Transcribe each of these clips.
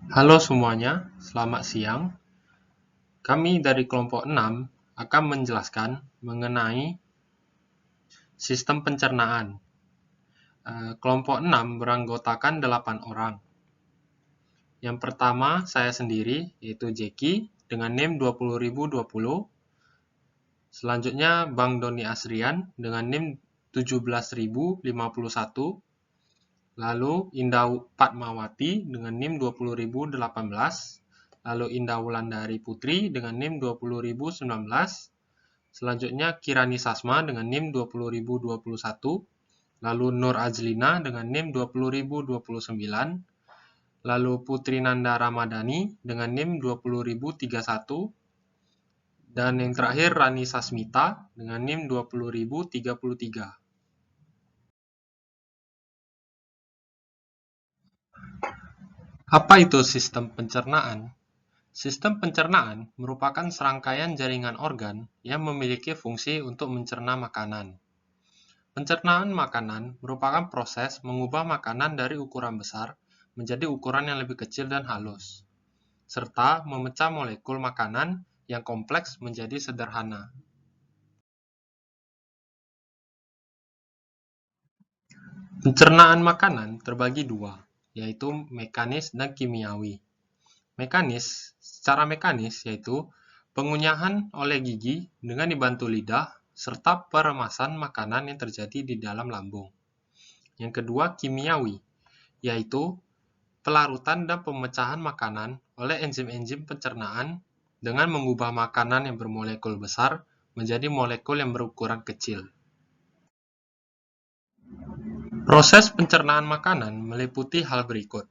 Halo semuanya, selamat siang. Kami dari kelompok 6 akan menjelaskan mengenai sistem pencernaan. Kelompok 6 beranggotakan 8 orang. Yang pertama, saya sendiri, yaitu Jeki, dengan NIM 20.020. Selanjutnya, Bang Doni Asrian dengan NIM 17.051. Lalu Indah Fatmawati dengan NIM 20.018. Lalu Indah Wulandari Putri dengan NIM 20.019. Selanjutnya Kirani Sasma dengan NIM 20.021. Lalu Nur Azlina dengan NIM 20.029. Lalu Putri Nanda Ramadhani dengan NIM 20.031. Dan yang terakhir Rani Sasmita dengan NIM 20.033. Apa itu sistem pencernaan? Sistem pencernaan merupakan serangkaian jaringan organ yang memiliki fungsi untuk mencerna makanan. Pencernaan makanan merupakan proses mengubah makanan dari ukuran besar menjadi ukuran yang lebih kecil dan halus, serta memecah molekul makanan yang kompleks menjadi sederhana. Pencernaan makanan terbagi dua, yaitu mekanis dan kimiawi. Secara mekanis yaitu pengunyahan oleh gigi dengan dibantu lidah serta peremasan makanan yang terjadi di dalam lambung. Yang kedua, kimiawi, yaitu pelarutan dan pemecahan makanan oleh enzim-enzim pencernaan dengan mengubah makanan yang bermolekul besar menjadi molekul yang berukuran kecil. Proses pencernaan makanan meliputi hal berikut.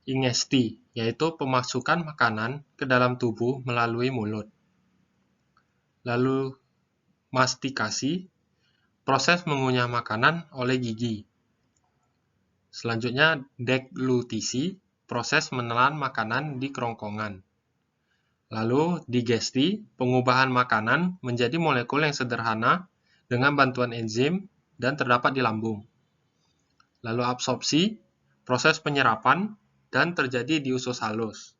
Ingesti, yaitu pemasukan makanan ke dalam tubuh melalui mulut. Lalu mastikasi, proses mengunyah makanan oleh gigi. Selanjutnya deglutisi, proses menelan makanan di kerongkongan. Lalu digesti, pengubahan makanan menjadi molekul yang sederhana dengan bantuan enzim dan terdapat di lambung. Lalu absorpsi, proses penyerapan dan terjadi di usus halus.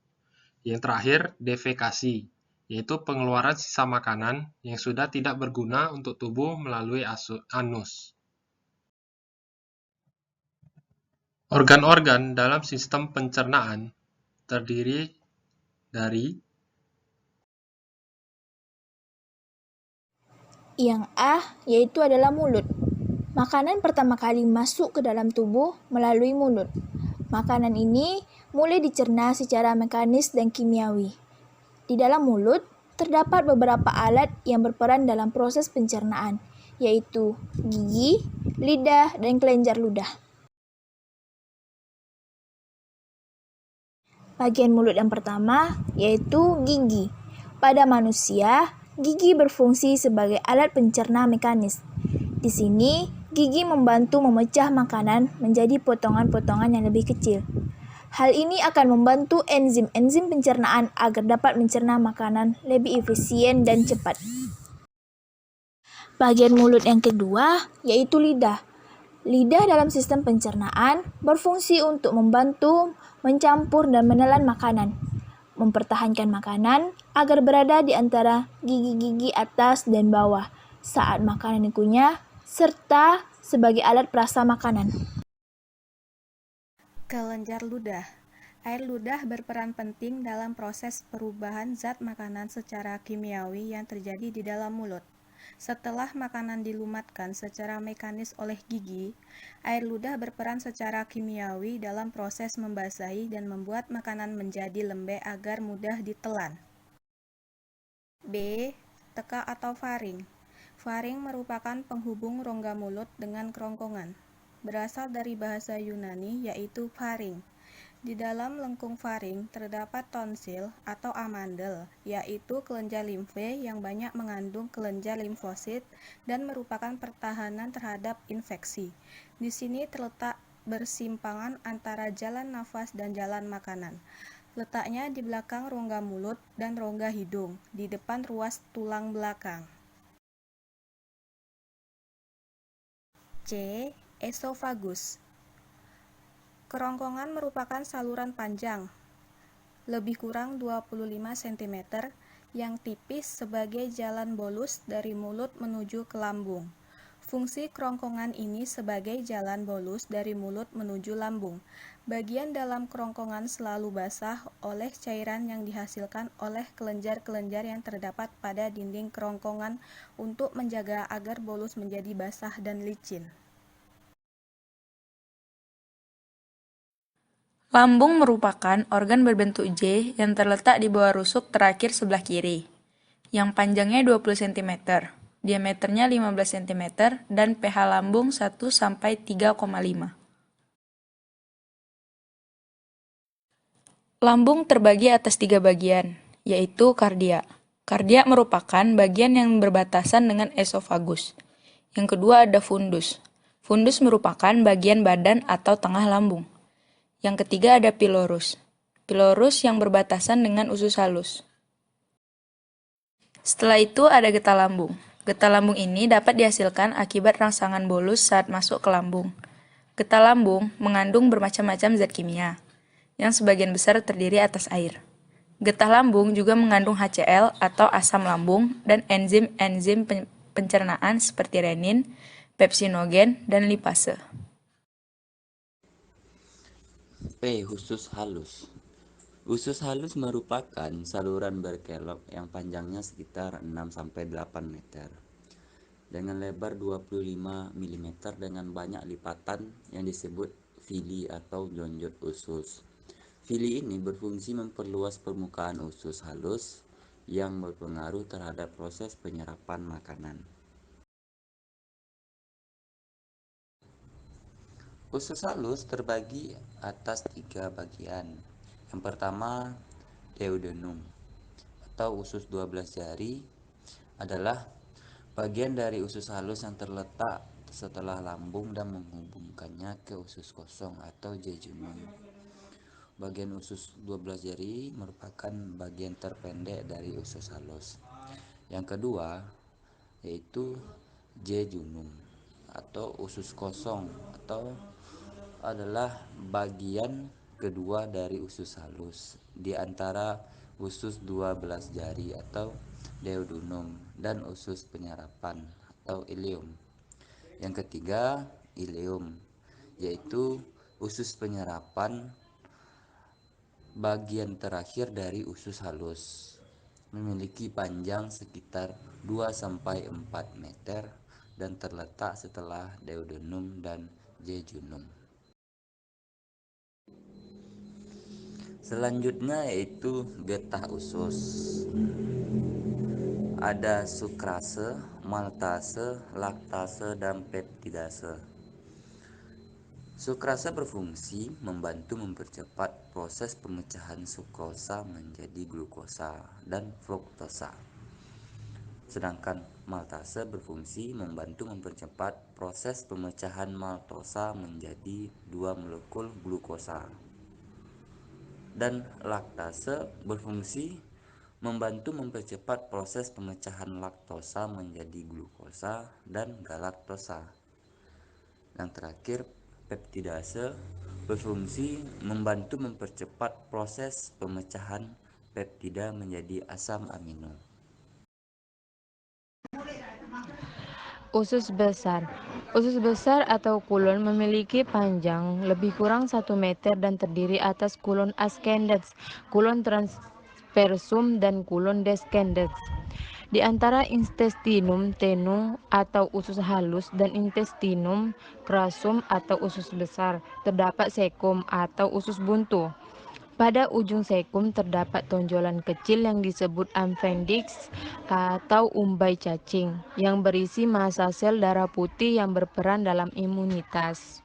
Yang terakhir, defekasi, yaitu pengeluaran sisa makanan yang sudah tidak berguna untuk tubuh melalui anus. Organ-organ dalam sistem pencernaan terdiri dari Yang A yaitu adalah mulut. Makanan pertama kali masuk ke dalam tubuh melalui mulut. Makanan ini mulai dicerna secara mekanis dan kimiawi. Di dalam mulut terdapat beberapa alat yang berperan dalam proses pencernaan, yaitu gigi, lidah, dan kelenjar ludah. Bagian mulut yang pertama yaitu gigi. Pada manusia, gigi berfungsi sebagai alat pencerna mekanis. Di sini, gigi membantu memecah makanan menjadi potongan-potongan yang lebih kecil. Hal ini akan membantu enzim-enzim pencernaan agar dapat mencerna makanan lebih efisien dan cepat. Bagian mulut yang kedua yaitu lidah. Lidah dalam sistem pencernaan berfungsi untuk membantu mencampur dan menelan makanan, mempertahankan makanan agar berada di antara gigi-gigi atas dan bawah saat makanan dikunyah, serta sebagai alat perasa makanan. Kelenjar ludah. Air ludah berperan penting dalam proses perubahan zat makanan secara kimiawi yang terjadi di dalam mulut. Setelah makanan dilumatkan secara mekanis oleh gigi, air ludah berperan secara kimiawi dalam proses membasahi dan membuat makanan menjadi lembek agar mudah ditelan. B. Teka atau faring. Faring merupakan penghubung rongga mulut dengan kerongkongan. Berasal dari bahasa Yunani yaitu faring. Di dalam lengkung faring terdapat tonsil atau amandel, yaitu kelenjar limfe yang banyak mengandung kelenjar limfosit dan merupakan pertahanan terhadap infeksi. Di sini terletak bersimpangan antara jalan nafas dan jalan makanan. Letaknya di belakang rongga mulut dan rongga hidung, di depan ruas tulang belakang. C. Esofagus. Kerongkongan merupakan saluran panjang, lebih kurang 25 cm, yang tipis sebagai jalan bolus dari mulut menuju ke lambung. Fungsi kerongkongan ini sebagai jalan bolus dari mulut menuju lambung. Bagian dalam kerongkongan selalu basah oleh cairan yang dihasilkan oleh kelenjar-kelenjar yang terdapat pada dinding kerongkongan untuk menjaga agar bolus menjadi basah dan licin. Lambung merupakan organ berbentuk J yang terletak di bawah rusuk terakhir sebelah kiri, yang panjangnya 20 cm, diameternya 15 cm, dan pH lambung 1-3,5. Lambung terbagi atas 3 bagian, yaitu kardia. Kardia merupakan bagian yang berbatasan dengan esofagus. Yang kedua ada fundus. Fundus merupakan bagian badan atau tengah lambung. Yang ketiga ada pilorus. Pilorus yang berbatasan dengan usus halus. Setelah itu ada getah lambung. Getah lambung ini dapat dihasilkan akibat rangsangan bolus saat masuk ke lambung. Getah lambung mengandung bermacam-macam zat kimia, yang sebagian besar terdiri atas air. Getah lambung juga mengandung HCl atau asam lambung dan enzim-enzim pencernaan seperti renin, pepsinogen, dan lipase. P. Usus halus. Usus halus merupakan saluran berkelok yang panjangnya sekitar 6-8 meter dengan lebar 25 mm dengan banyak lipatan yang disebut fili atau jonjot usus. Fili ini berfungsi memperluas permukaan usus halus yang berpengaruh terhadap proses penyerapan makanan. Usus halus terbagi atas 3 bagian. Yang pertama, duodenum atau usus 12 jari adalah bagian dari usus halus yang terletak setelah lambung dan menghubungkannya ke usus kosong atau jejunum. Bagian usus 12 jari merupakan bagian terpendek dari usus halus. Yang kedua yaitu jejunum atau usus kosong atau adalah bagian kedua dari usus halus di antara usus 12 jari atau duodenum dan usus penyerapan atau ileum. Yang ketiga, ileum, yaitu usus penyerapan bagian terakhir dari usus halus. Memiliki panjang sekitar 2-4 meter dan terletak setelah duodenum dan jejunum. Selanjutnya yaitu getah usus. Ada sukrase, maltase, laktase, dan peptidase. Sukrase berfungsi membantu mempercepat proses pemecahan sukrosa menjadi glukosa dan fruktosa. Sedangkan maltase berfungsi membantu mempercepat proses pemecahan maltosa menjadi 2 molekul glukosa. Dan laktase berfungsi membantu mempercepat proses pemecahan laktosa menjadi glukosa dan galaktosa. Yang terakhir, peptidase berfungsi membantu mempercepat proses pemecahan peptida menjadi asam amino. Usus besar. Usus besar atau kulon memiliki panjang lebih kurang 1 meter dan terdiri atas kulon ascendens, kulon transversum, dan kulon descendens. Di antara intestinum tenue atau usus halus dan intestinum crassum atau usus besar terdapat cecum atau usus buntu. Pada ujung cecum terdapat tonjolan kecil yang disebut appendix atau umbai cacing yang berisi massa sel darah putih yang berperan dalam imunitas.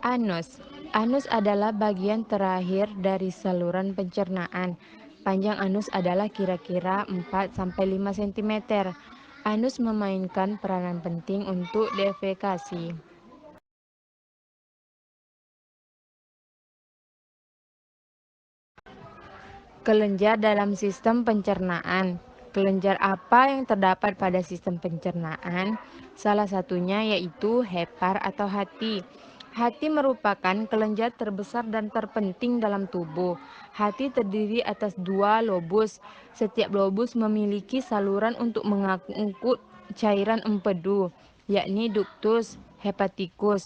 Anus. Anus adalah bagian terakhir dari saluran pencernaan. Panjang anus adalah kira-kira 4-5 cm. Anus memainkan peranan penting untuk defekasi. Kelenjar dalam sistem pencernaan. Kelenjar apa yang terdapat pada sistem pencernaan? Salah satunya yaitu hepar atau hati. Hati merupakan kelenjar terbesar dan terpenting dalam tubuh. Hati terdiri atas 2 lobus. Setiap lobus memiliki saluran untuk mengangkut cairan empedu, yakni ductus hepaticus.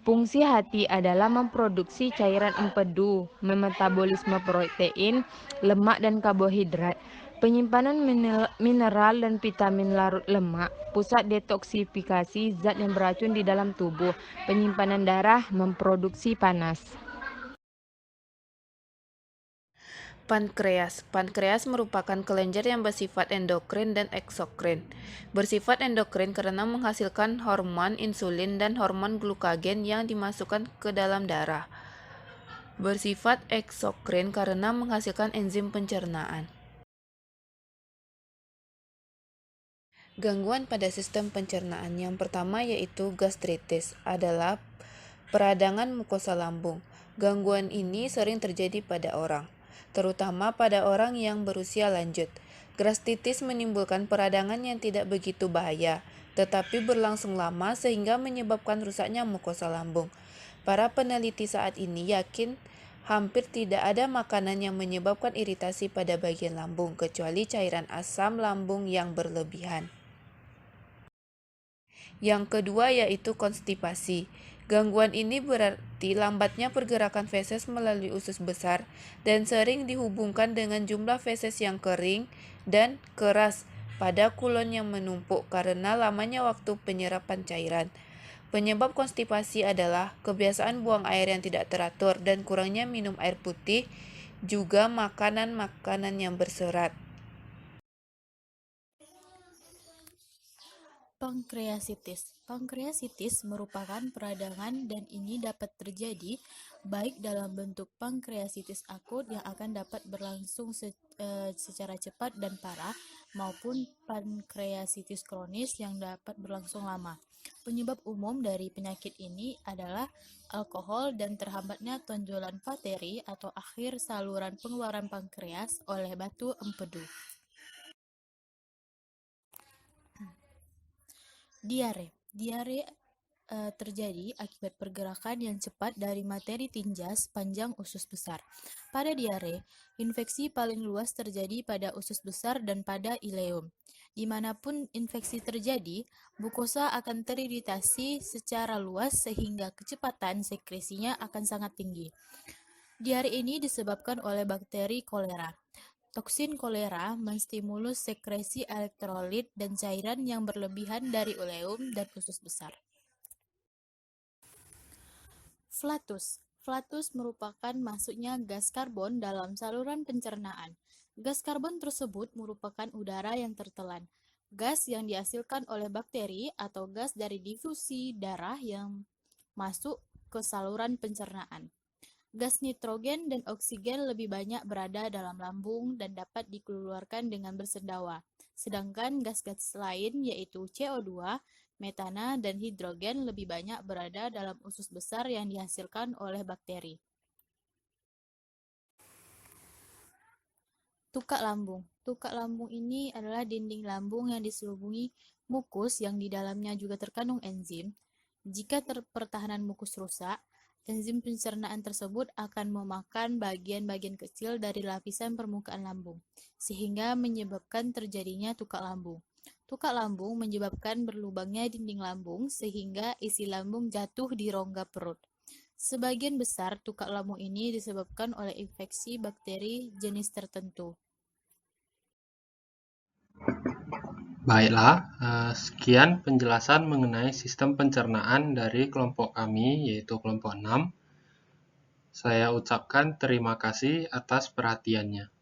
Fungsi hati adalah memproduksi cairan empedu, memetabolisme protein, lemak dan karbohidrat, penyimpanan mineral dan vitamin larut lemak, pusat detoksifikasi zat yang beracun di dalam tubuh, penyimpanan darah, memproduksi panas. Pankreas. Pankreas merupakan kelenjar yang bersifat endokrin dan eksokrin. Bersifat endokrin karena menghasilkan hormon insulin dan hormon glukagen yang dimasukkan ke dalam darah. Bersifat eksokrin karena menghasilkan enzim pencernaan. Gangguan pada sistem pencernaan yang pertama yaitu gastritis adalah peradangan mukosa lambung. Gangguan ini sering terjadi pada orang, terutama pada orang yang berusia lanjut. Gastritis menimbulkan peradangan yang tidak begitu bahaya, tetapi berlangsung lama sehingga menyebabkan rusaknya mukosa lambung. Para peneliti saat ini yakin hampir tidak ada makanan yang menyebabkan iritasi pada bagian lambung, kecuali cairan asam lambung yang berlebihan. Yang kedua yaitu konstipasi. Gangguan ini berarti lambatnya pergerakan feses melalui usus besar dan sering dihubungkan dengan jumlah feses yang kering dan keras pada kulon yang menumpuk karena lamanya waktu penyerapan cairan. Penyebab konstipasi adalah kebiasaan buang air yang tidak teratur dan kurangnya minum air putih, juga makanan-makanan yang berserat. Pankreasitis. Pankreasitis merupakan peradangan dan ini dapat terjadi baik dalam bentuk pankreasitis akut yang akan dapat berlangsung secara cepat dan parah maupun pankreasitis kronis yang dapat berlangsung lama. Penyebab umum dari penyakit ini adalah alkohol dan terhambatnya tonjolan pateri atau akhir saluran pengeluaran pankreas oleh batu empedu. Diare. Diare terjadi akibat pergerakan yang cepat dari materi tinja sepanjang usus besar. Pada diare, infeksi paling luas terjadi pada usus besar dan pada ileum. Dimanapun infeksi terjadi, mukosa akan teriritasi secara luas sehingga kecepatan sekresinya akan sangat tinggi. Diare ini disebabkan oleh bakteri kolera. Toksin kolera menstimulus sekresi elektrolit dan cairan yang berlebihan dari uleum dan usus besar. Flatus. Flatus merupakan masuknya gas karbon dalam saluran pencernaan. Gas karbon tersebut merupakan udara yang tertelan. Gas yang dihasilkan oleh bakteri atau gas dari difusi darah yang masuk ke saluran pencernaan. Gas nitrogen dan oksigen lebih banyak berada dalam lambung dan dapat dikeluarkan dengan bersendawa. Sedangkan gas-gas lain yaitu CO2, metana, dan hidrogen lebih banyak berada dalam usus besar yang dihasilkan oleh bakteri. Tukak lambung. Tukak lambung ini adalah dinding lambung yang diselubungi mukus yang di dalamnya juga terkandung enzim. Jika pertahanan mukus rusak, enzim pencernaan tersebut akan memakan bagian-bagian kecil dari lapisan permukaan lambung, sehingga menyebabkan terjadinya tukak lambung. Tukak lambung menyebabkan berlubangnya dinding lambung sehingga isi lambung jatuh di rongga perut. Sebagian besar tukak lambung ini disebabkan oleh infeksi bakteri jenis tertentu. Baiklah, sekian penjelasan mengenai sistem pencernaan dari kelompok kami, yaitu kelompok 6. Saya ucapkan terima kasih atas perhatiannya.